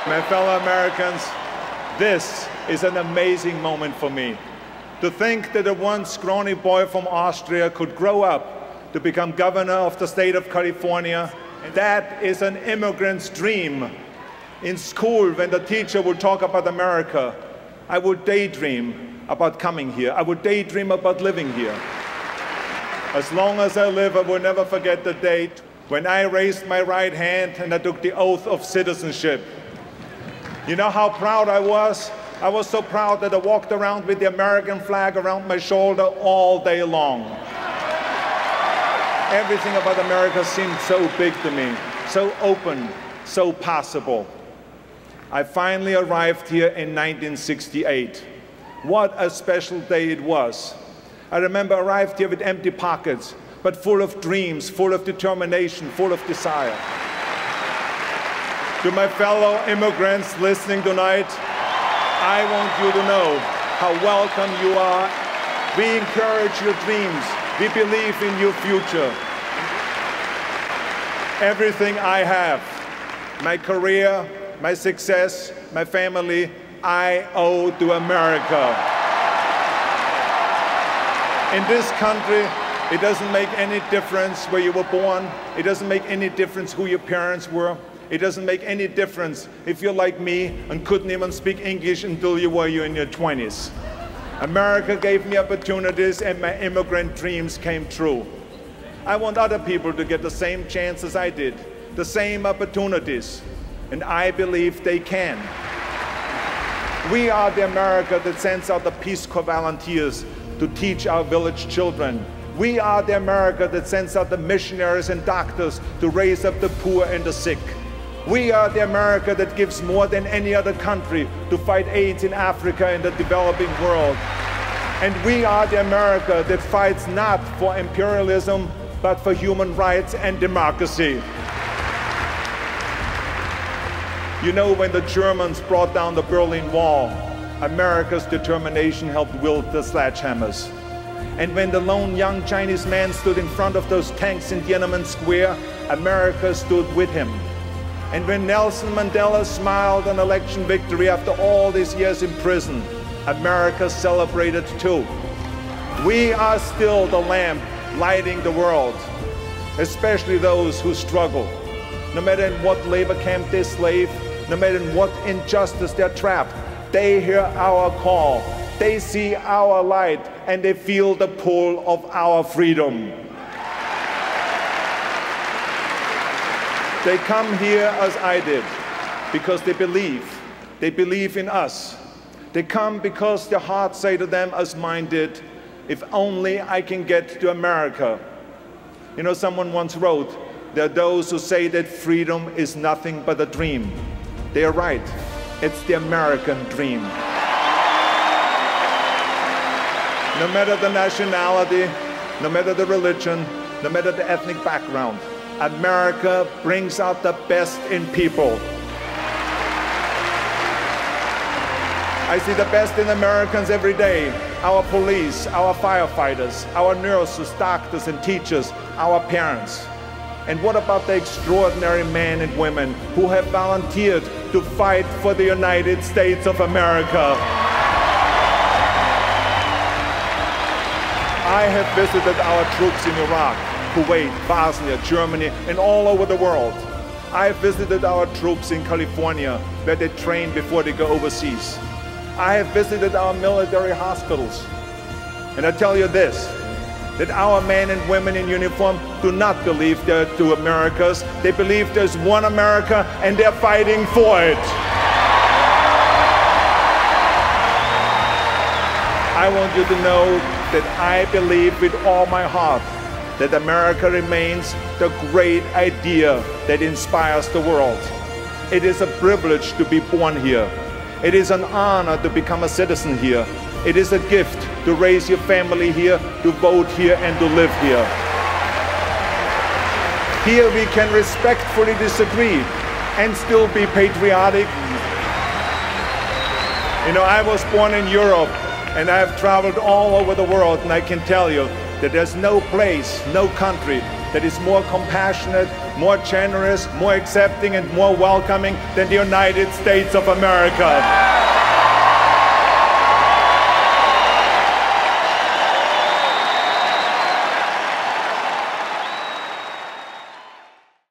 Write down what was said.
My fellow Americans, this is an amazing moment for me. To think that a once scrawny boy from Austria could grow up to become governor of the state of California, that is an immigrant's dream. In school, when the teacher would talk about America, I would daydream about coming here. I would daydream about living here. As long as I live, I will never forget the date when I raised my right hand and I took the oath of citizenship. You know how proud I was? I was so proud that I walked around with the American flag around my shoulder all day long. Everything about America seemed so big to me, so open, so possible. I finally arrived here in 1968. What a special day it was. I remember I arrived here with empty pockets, but full of dreams, full of determination, full of desire. To my fellow immigrants listening tonight, I want you to know how welcome you are. We encourage your dreams. We believe in your future. Everything I have, my career, my success, my family, I owe to America. In this country, it doesn't make any difference where you were born. It doesn't make any difference who your parents were. It doesn't make any difference if you're like me and couldn't even speak English until you were in your 20s. America gave me opportunities and my immigrant dreams came true. I want other people to get the same chances I did, the same opportunities, and I believe they can. We are the America that sends out the Peace Corps volunteers to teach our village children. We are the America that sends out the missionaries and doctors to raise up the poor and the sick. We are the America that gives more than any other country to fight AIDS in Africa and the developing world. And we are the America that fights not for imperialism, but for human rights and democracy. You know, when the Germans brought down the Berlin Wall, America's determination helped wield the sledgehammers. And when the lone young Chinese man stood in front of those tanks in Tiananmen Square, America stood with him. And when Nelson Mandela smiled on election victory after all these years in prison, America celebrated too. We are still the lamp lighting the world, especially those who struggle. No matter in what labor camp they slave, no matter in what injustice they're trapped, they hear our call, they see our light, and they feel the pull of our freedom. They come here as I did, because they believe in us. They come because their hearts say to them as mine did, if only I can get to America. You know, someone once wrote, there are those who say that freedom is nothing but a dream. They are right, it's the American dream. No matter the nationality, no matter the religion, no matter the ethnic background, America brings out the best in people. I see the best in Americans every day. Our police, our firefighters, our nurses, doctors and teachers, our parents. And what about the extraordinary men and women who have volunteered to fight for the United States of America? I have visited our troops in Iraq, Kuwait, Bosnia, Germany, and all over the world. I have visited our troops in California, where they train before they go overseas. I have visited our military hospitals. And I tell you this, that our men and women in uniform do not believe they're two Americas. They believe there's one America and they're fighting for it. I want you to know that I believe with all my heart that America remains the great idea that inspires the world. It is a privilege to be born here. It is an honor to become a citizen here. It is a gift to raise your family here, to vote here, and to live here. Here we can respectfully disagree and still be patriotic. You know, I was born in Europe and I have traveled all over the world, and I can tell you that there's no place, no country that is more compassionate, more generous, more accepting, and more welcoming than the United States of America.